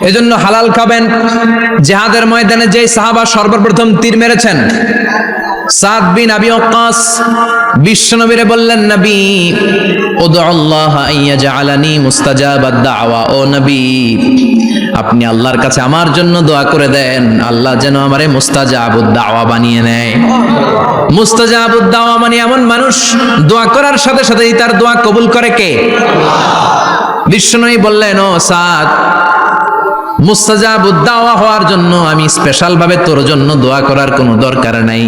এজন্য হালাল খাবেন। জিহাদের ময়দানে যে সাহাবা সর্বপ্রথম তীর মেরেছেন সাদ বিন আবি ওয়াক্কাস, বিশ্বনবীরে বললেন, নবী উদউল্লাহ আইয়াজআলানি মুস্তাজাবাদ দাওয়া, ও নবী আপনি আল্লাহর কাছে আমার জন্য দোয়া করে দেন, আল্লাহ যেন আমারে মুস্তাজাবুদ দাওয়া বানিয়ে নেয়। মুস্তাজাবুদ দাওয়া মানে এমন মানুষ দোয়া করার সাথে সাথেই তার দোয়া কবুল করে কে? বিশ্বনবী বললেন, ও সাদ, মুস্তাজাবুদ দাওয়া হওয়ার জন্য আমি স্পেশাল ভাবে তোর জন্য দোয়া করার কোনো দরকার নাই।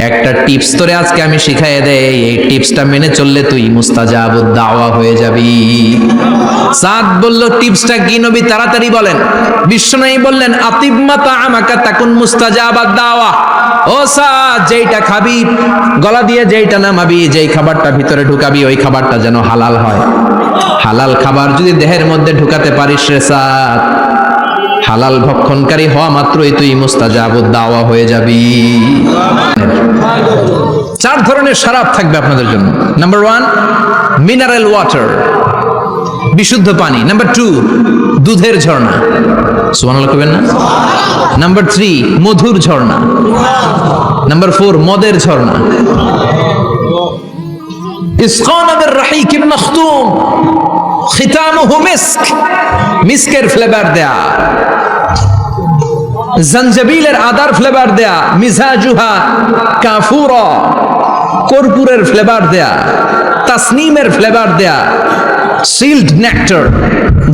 একটা টিপস তোরে আজকে আমি শিখাইয়ে দেই, এই টিপসটা মেনে চললে তুই মুস্তাজাবুদ দাওয়া হয়ে যাবি। সাদ বলল, টিপসটা কি নবী? তাড়াতাড়ি বলেন। বিশ্বনবী বললেন, আতিবমা তাআমাকা তাকুন মুস্তাজাবাদ দাওয়া। ও সাদ, যেইটা খাবি, গলা দিয়ে যেইটা নামাবি, যেই খাবারটা ভিতরে ঢুকাবি, ওই খাবারটা যেন হালাল হয়। হালাল খাবার যদি দেহের মধ্যে ঢুকাতে পারিস রে সাদ, হালাল ভক্ষণকারী হওয়া মাত্রই তুই মুস্তাজাবুদ দাওয়া হয়ে যাবি। 4 ধরনের শরাব থাকবে আপনাদের জন্য। নাম্বার 1, মিনারেল ওয়াটার, বিশুদ্ধ পানি। নাম্বার 2, দুধের ঝর্ণা, সুবহানাল্লাহ কইবেন না? নাম্বার 3, মধুর ঝর্ণা। নাম্বার 4, মদের ঝর্ণা। ইসকানা বির রাহিকিল মাখতুম, খিতামুহু মিস্ক, মিস্কের ফ্লেভার দেয়া, জঞ্জবিলের আদার ফ্লেভার দেয়া, মিজাজুহা কাফুরা, কর্পূরের ফ্লেভার দেয়া, তাসনিমের ফ্লেভার দেয়া, সিল্ড নেক্টার,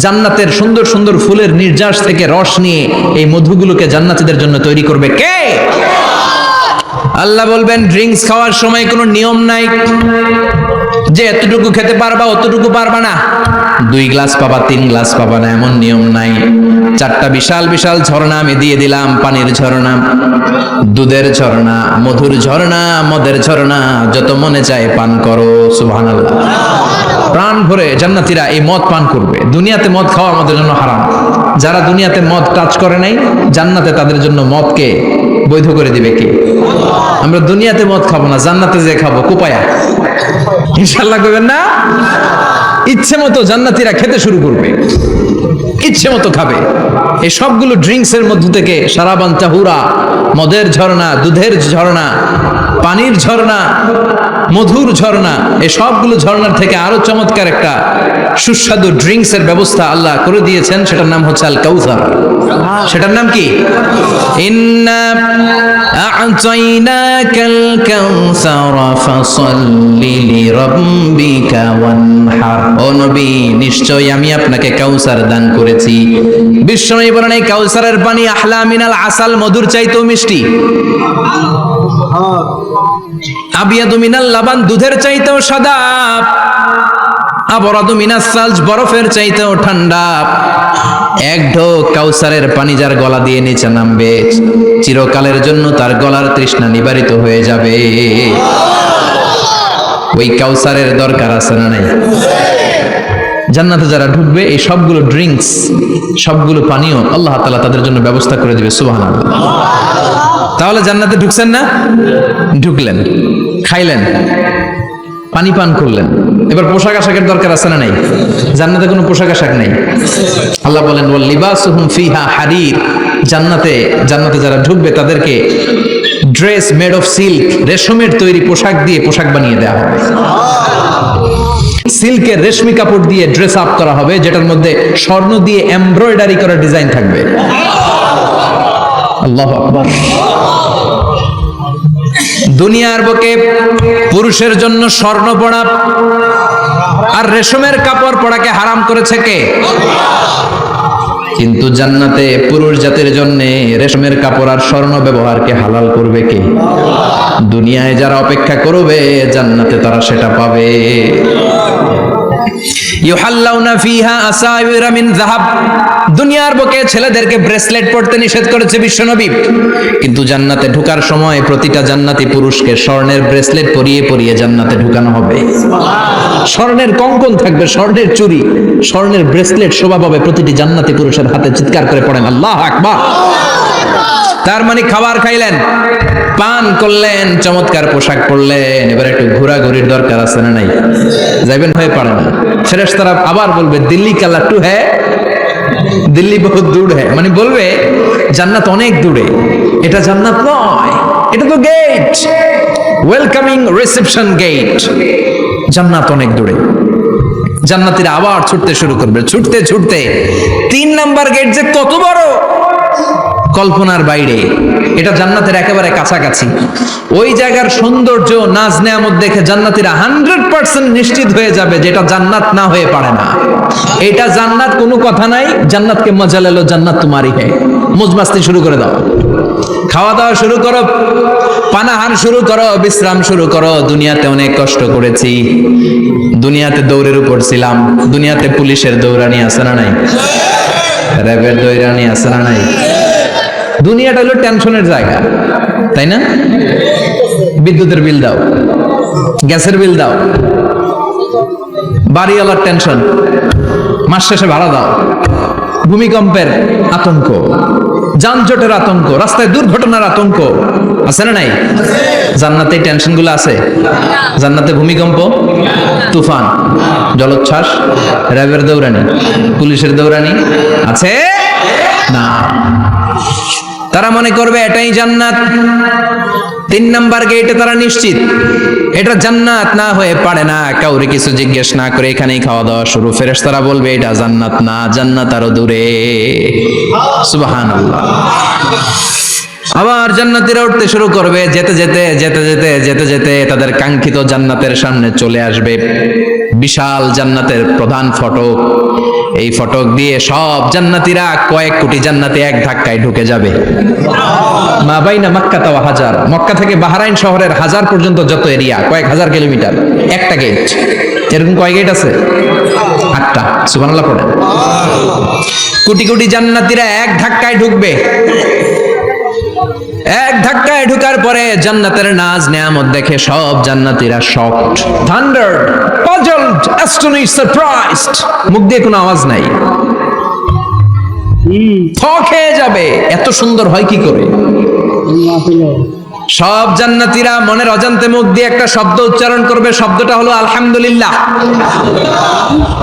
জান্নাতের সুন্দর সুন্দর ফুলের নির্যাস থেকে রস নিয়ে এই মধুগুলোকে জান্নাতীদের জন্য তৈরি করবে কে? আল্লাহ বলবেন, ড্রিঙ্কস খাওয়ার সময় কোনো নিয়ম নাই যে এতটুকু খেতে পারবা অতটুকু পারবা না, 2 গ্লাস পাবা 3 গ্লাস পাবা না, এমন নিয়ম নাই। 4টা বিশাল বিশাল ঝর্ণা আমি দিয়ে দিলাম, পানির ঝর্ণা, দুধের ঝর্ণা, মধুর ঝর্ণা, মদের ঝর্ণা, যত মনে চায় পান করো। সুবহানাল্লাহ। প্রাণ ভরে জান্নাতীরা এই মদ পান করবে। দুনিয়াতে মদ খাওয়া আমাদের জন্য হারাম। যারা দুনিয়াতে মদ টাচ করে নাই, জান্নাতে তাদের জন্য মদকে বৈধ করে দিবে কে? আমরা দুনিয়াতে মদ খাবো না, জান্নাতে যে খাবো কুপায়া, ইনশাআল্লাহ কইবেন না? ইচ্ছে মতো জান্নাতীরা খেতে শুরু করবে, ইচ্ছে মতো খাবে। এই সবগুলো ড্রিঙ্কস এর মধ্য থেকে শারাবান তাহুরা, মদের ঝর্ণা, দুধের ঝর্ণা, পানির ঝর্ণা, মধুর ঝর্ণা, এই সবগুলো ঝর্ণার থেকে আরো চমৎকার একটা সুস্বাদু ড্রিঙ্কস এর ব্যবস্থা আল্লাহ করে দিয়েছেন। সেটার নাম হচ্ছে আল কাউসার। সেটার নাম কি? ইন্না আ'তাইনাকাল কাউসার ফাসাল্লি লিরাব্বিকা ওয়ানহার। ও নবী, নিশ্চয়ই আমি আপনাকে কাউসার দান করেছি। বিশ্বনবী বলেন, এই কাউসারের পানি আহলা মিনাল আসাল, মধুর চাইতেও মিষ্টি। আবিয়াদু মিনাল লাবান, দুধের চাইতেও সাদা। আবরাদু মিনাস সালজ, বরফের চাইতেও ঠান্ডা। এক ঢোক কাউসারের পানি যার গলা দিয়ে নিচে নামবে, চিরকালের জন্য তার গলার তৃষ্ণা নিবারিত হয়ে যাবে। ওই কাউসারের দরকার আছে না নাই? জান্নাতে যারা ঢুকবে, এই সবগুলো ড্রিঙ্কস, সবগুলো পানীয় আল্লাহ তাআলা তাদের জন্য ব্যবস্থা করে দিবে। সুবহানাল্লাহ। তাহলে জান্নাতে ঢুকছেন না? ঢুকলেন, খাইলেন, পানি পান করলেন, এবার পোশাক আশাকের দরকার আছে না নাই? জান্নাতে কোনো পোশাক আশাক নেই। আল্লাহ বলেন, ওয়াল লিবাসুহুম ফিহা হারির। জান্নাতে যারা ঢুকবে তাদেরকে ড্রেস মেড অফ সিল্ক, রেশমের তৈরি পোশাক দিয়ে পোশাক বানিয়ে দেওয়া হবে। সিল্কের রেশমি কাপড় দিয়ে ড্রেস আপ করা হবে, যেটার মধ্যে স্বর্ণ দিয়ে এমব্রয়ডারি করা ডিজাইন থাকবে। আল্লাহু আকবার। দুনিয়ার বুকে পুরুষের জন্য স্বর্ণ পরা আর রেশমের কাপড় পরাকে হারাম করেছে কে? কিন্তু জান্নাতে পুরুষ জাতির জন্য রেশমের কাপড় আর স্বর্ণ ব্যবহারকে হালাল করবে কে? দুনিয়ায় যারা অপেক্ষা করবে, জান্নাতে তারা সেটা পাবে। ইউহাল্লাউনা ফিহা আসাইরা মিন যাহাব। দুনিয়ার বুকে ছেলেদেরকে ব্রেসলেট পরতে নিষেধ করেছে বিশ্বনবী, কিন্তু জান্নাতে ঢোকার সময় প্রতিটা জান্নাতি পুরুষকে স্বর্ণের ব্রেসলেট পরিয়ে পরিয়ে জান্নাতে ঢুকানো হবে। স্বর্ণের কঙ্কন থাকবে, স্বর্ণের চুড়ি, স্বর্ণের ব্রেসলেট শোভা পাবে প্রতিটি জান্নাতি পুরুষের হাতে। চিৎকার করে পড়েন আল্লাহু আকবার। তার মানে খাবার খাইলেন, পান করলেন, চমৎকার পোশাক পরলেন, এবার একটু ঘোরাঘুরির দরকার আছে না নাই? যাইবেন হয়ে পারে না। ফেরেশতারা আবার বলবে, দিল্লি কালা টু হ্যাঁ দিল্লি বহুত দূর হ্যাঁ, মানে বলবে জান্নাত অনেক দূরে, এটা জান্নাত নয়, এটা তো গেট, ওয়েলকামিং রিসেপশন গেট। জান্নাত অনেক দূরে। জান্নাতীরা আবার ছুটতে শুরু করবে, ছুটতে ছুটতে 3 নাম্বার গেট যে কত বড়, কল্পনার বাইরে। এটা জান্নাতের একেবারে কাছাকাছি। ওই জায়গার সৌন্দর্য, নাজ নেয়ামত দেখে জান্নাতীরা 100% নিশ্চিত হয়ে যাবে যে এটা জান্নাত না হয়ে পারে না। এটা জান্নাত, কোনো কথা নাই। জান্নাতকে মজা লেলো, জান্নাত তোমারই হ্যায়। মজমাস্তি শুরু করে দাও, খাওয়া দাওয়া শুরু করো, পানাহার শুরু করো, বিশ্রাম শুরু করো। দুনিয়াতে অনেক কষ্ট করেছি, দুনিয়াতে দৌড়ের উপর ছিলাম, দুনিয়াতে পুলিশের দৌড়ানি আছে না নাই, র্যাবের দৌড়ানি আছে না নাই। দুনিয়াটা হলো টেনশনের জায়গা, তাই না? বিদ্যুতের বিল দাও, গ্যাসের বিল দাও, বাড়িওয়ালার টেনশন, মাস শেষে ভাড়া দাও, ভূমিকম্পের আতঙ্ক, যানজটের আতঙ্ক, রাস্তায় দুর্ঘটনার আতঙ্ক আছে না নাই? জান্নাতে এই টেনশন গুলো আছে? জান্নাতে ভূমিকম্প, তুফান, জলোচ্ছ্বাস, র্যাবের দৌড়ানি, পুলিশের দৌড়ানি আছে না। তারা মনে করবে এটাই জান্নাত। 3 নাম্বার গেটে তারা নিশ্চিত এটা জান্নাত না হয়ে পারে না। কাউরে কিছু জিজ্ঞেস না করে এখানেই খাওয়া দাওয়া শুরু। ফেরেশতারা বলবে এটা জান্নাত না, জান্নাত আরো দূরে। সুবহানাল্লাহ। আবার জান্নাতীরা উঠতে শুরু করবে, যেতে যেতে যেতে যেতে যেতে যেতে তাদের কাঙ্ক্ষিত জান্নাতের সামনে চলে আসবে। বিশাল জান্নাতের প্রধান ফটক, এই ফটক দিয়ে সব জান্নাতীরা, কয়েক কোটি জান্নাতি এক ধাক্কায় ঢুকে যাবে। মা বাইনা মক্কা ওয়া হাজার, মক্কা থেকে বাহরাইন শহরের হাজার পর্যন্ত যত এরিয়া, কয়েক হাজার কিলোমিটার, একটা গেট। এরকম কয় গেট আছে? 8টা। সুবহানাল্লাহ পড়েন। কোটি কোটি জান্নাতীরা এক ধাক্কায় ঢুকবে। এক ধাক্কায় ঢুকার পরে জান্নাতের নাজ নেয়ামত দেখে সব জান্নাতীরা শকড, থান্ডার্ড, পাজলড, অ্যাস্টনিশড, সারপ্রাইজড। মুখ দিয়ে কোনো আওয়াজ নাই, থ খেয়ে যাবে। এত সুন্দর হয় কি করে? সব জান্নাতীরা মনের অজান্তে মুখ দিয়ে একটা শব্দ উচ্চারণ করবে। শব্দটা হলো আলহামদুলিল্লাহ।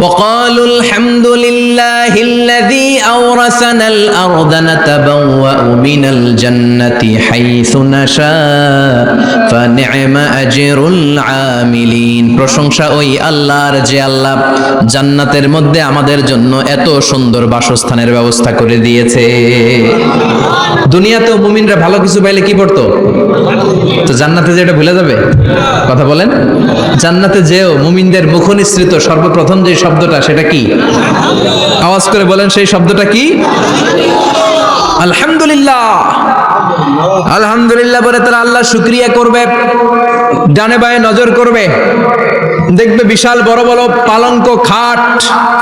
وقالوا الحمد لله الذي أورثنا الأرض نتبوأ من الجنة حيث نشاء فنعم أجر العاملين। প্রশংসা ওই আল্লাহর যে আল্লাহ জান্নাতের মধ্যে আমাদের জন্য এত সুন্দর বাসস্থানের ব্যবস্থা করে দিয়েছে। দুনিয়াতেও মুমিনরা ভালো কিছু পাইলে কি করতো? তো জান্নাতে যে এটা ভুলে যাবে? কথা বলেন। জান্নাতে যেও মুমিনদের মুখ নিঃসৃত সর্বপ্রথম যে শব্দটা, সেটা কি? আওয়াজ করে বলেন, সেই শব্দটা কি? আলহামদুলিল্লাহ। আলহামদুলিল্লাহ বলে তারা আল্লাহ শুকরিয়া করবে, ডানে বায়ে নজর করবে, দেখবে বিশাল বড় বড় পালঙ্ক, খাট,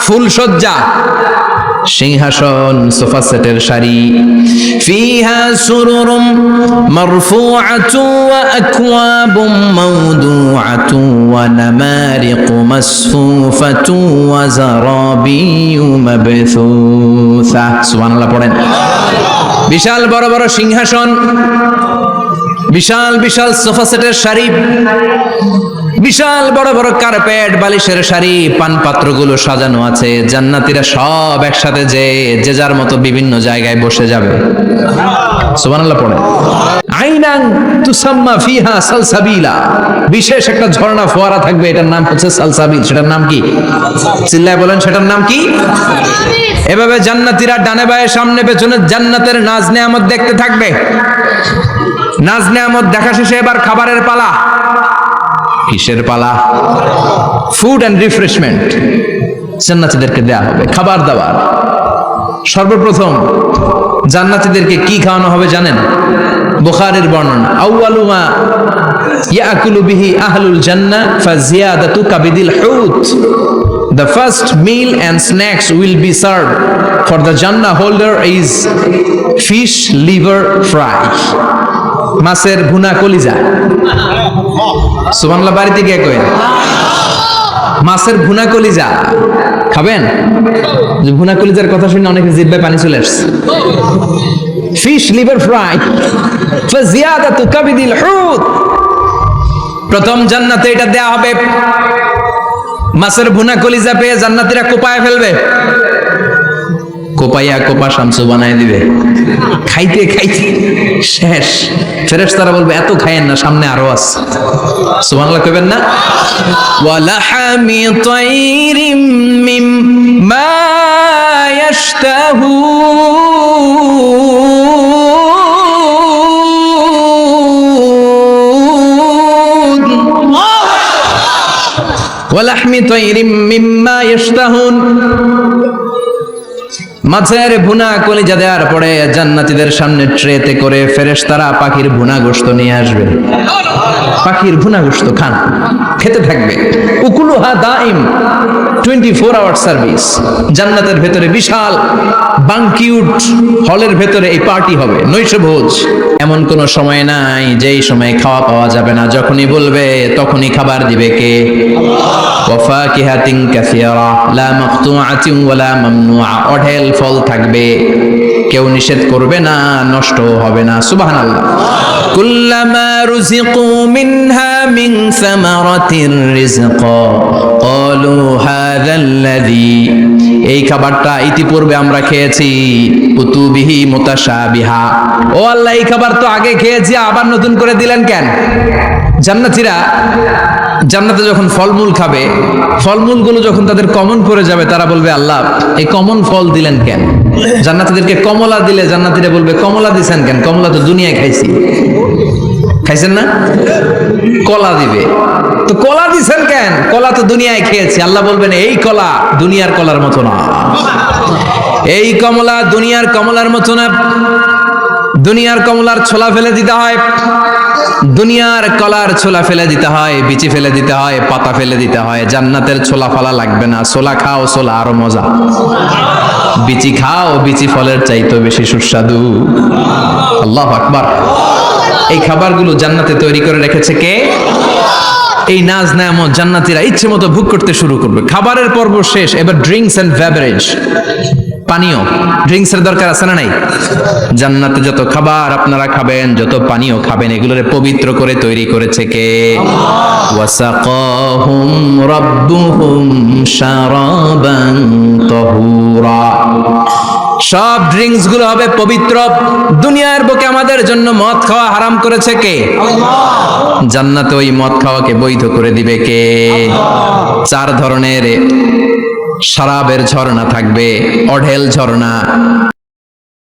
ফুলসজ্জা, সিংহাসন, সোফা সেটের সারি। ফিহা সুরুরুম মারফুআতু ওয়া আকওয়াবুম মাওদুআতু ওয়া নামারিকু মাসফুফাতু ওয়া যারাবিয়্যু মাবথুসা। সুবহানাল্লাহ পড়েন। বিশাল বড় বড় সিংহাসন, বিশাল বিশাল সোফা সেটের সারি, বিশাল বড় বড় কার্পেট, বালিশের সারি, পান পাত্রগুলো সাজানো আছে। জান্নাতীরা সব একসাথে যে যার মতো বিভিন্ন জায়গায় বসে যাবে। সুবহানাল্লাহ পড়ে। আইনান তুসাম্মা ফিহা সালসাবিলা, বিশেষ একটা ঝর্ণা ফোয়ারা থাকবে, এটার নাম হচ্ছে সালসাবিল। সেটার নাম কি? চিল্লায় বলেন, সেটার নাম কি? এভাবে জান্নাতীরা ডানে বায়ে সামনে পেছনে জান্নাতের নাজ নেয়ামত দেখতে থাকবে। নাজ নেয়ামত দেখা শেষে এবার খাবারের পালা। কিসের পালা? ফুড এন্ড রিফ্রেশমেন্ট জান্নাতীদেরকে দেয়া হবে, খাবার দাবার। সর্বপ্রথম জান্নাতীদেরকে কি খাওয়ানো হবে জানেন? বুখারীর বর্ণনা, আউয়ালু মা ইয়াকুলু বিহি আহলুল জান্নাহ ফাজিয়াদাতু কাবিদিল হুত। The first meal and snacks will be served for the Jannah holder is fish liver fry, মাছের ভুনা কলিজা। সুবহানাল্লাহ। বাড়িতে গিয়ে কই মাছের ভুনা কলিজা খাবেন? যে ভুনা কলিজার কথা শুনে অনেকে জিহ্বায় পানি চলে আসছে। ফিশ লিভার ফ্রাই ফাজিয়াদাতু কাবিদিল হুত। প্রথম জান্নাতে এটা দেয়া হবে। মাছের ভুনা কলিজা পেয়ে জান্নাতীরা কোপায় ফেলবে। কোপাইয়া কোপা শামসু বানায় দিবে, খাইতে খাইতে শেষ। ফেরেশতারা বলবে এত খায়েন না, সামনে আরো আছে। সুবহানাল্লাহ কইবেন না? ওয়ালাহামি তাইরিম মিম্মা ইয়াশতাহুন, ওয়ালাহমি তাইরিম মিম্মা ইয়াশতাহুন। মাছের ভুনা কলিজা দেওয়ার পরে জান্নাতীদের সামনে ট্রেতে করে ফেরেশতারা পাখির ভুনা গোশত নিয়ে আসবে। পাখির ভুনা গোশত খান, খেতে থাকবে। উকুলুহা দাইম, 24 আওয়ার সার্ভিস। জান্নাতের ভেতরে বিশাল বানকিউট হলের ভেতরে এই পার্টি হবে, নৈশভোজ। এমন কোন সময় নাই যেই সময় খাওয়া পাওয়া যাবে না। যখনই বলবে তখনই খাবার দিবে কে? ওয়াফাকিহাতিন কাসীরা লা মাকতুআতিন ওয়ালা মামনুআ। অঢেল ফল থাকবে, কেউ নিষেধ করবে না, নষ্ট হবে না। সুবহানাল্লাহ। কুল্লামা রুজিকু মিনহা মিন সামারাতির রিজকা ক্বালু হাযাল্লাযী, এই খাবারটা ইতিপূর্বে আমরা খেয়েছি। উতুবিহি মুতাশাবিহা, ও আল্লাহ এই খাবার তো আগে খেয়েছি, আবার নতুন করে দিলেন কেন? জান্নাতীরা জান্নাতে যখন ফলমূল খাবে, ফলমূলগুলো যখন তাদের কমন পড়ে যাবে, তারা বলবে আল্লাহ এই কমন ফল দিলেন কেন? জান্নাতীদেরকে কমলা দিলে জান্নাতীরা বলবে কমলা দিছেন কেন? কমলা তো দুনিয়ায় খাইছি। খাইছেন না? কলা দিবে, তো কলা দিছেন কেন? কলা তো দুনিয়ায় খেয়েছি। আল্লাহ বলবেন এই কলা দুনিয়ার কলার মতো না, এই কমলা দুনিয়ার কমলার মতো না। দুনিয়ার কমলার ছোলা ফেলে দিতে হয়, দুনিয়ার কলার ছোলা ফেলে দিতে হয়, বিচি ফেলে দিতে হয়, পাতা ফেলে দিতে হয়। জান্নাতের ছোলা ফলা লাগবে না। ছোলা খাও, ছোলা আরো মজা। বিচি খাও, বিচি ফলের চাইতে বেশি সুস্বাদু। আল্লাহু আকবার। এই খাবারগুলো জান্নাতে তৈরি করে রেখেছে কে? এই নাজ নেয়ামত জান্নাতীরা ইচ্ছে মতো ভোগ করতে শুরু করবে। খাবারের পর্ব শেষ, এবার ড্রিঙ্কস এন্ড বেভারেজ, পানীয়। ড্রিঙ্কস এর দরকার আছে না নাই? জান্নাতে যত খাবার আপনারা খাবেন, যত পানীয় খাবেন, এগুলোরে পবিত্র করে তৈরি করেছে কে? ওয়াসাকাহুম রাব্বুহুম শারাবান তাহুরা। সব ড্রিঙ্কস গুলো হবে পবিত্র। দুনিয়ার বুকে আমাদের জন্য মদ খাওয়া হারাম করেছে কে? আল্লাহ। জান্নাতে ওই মদ খাওয়াকে বৈধ করে দিবে কে? আল্লাহ। 4 ধরনের শরাবের ঝর্ণা থাকবে, অঢেল ঝর্ণা।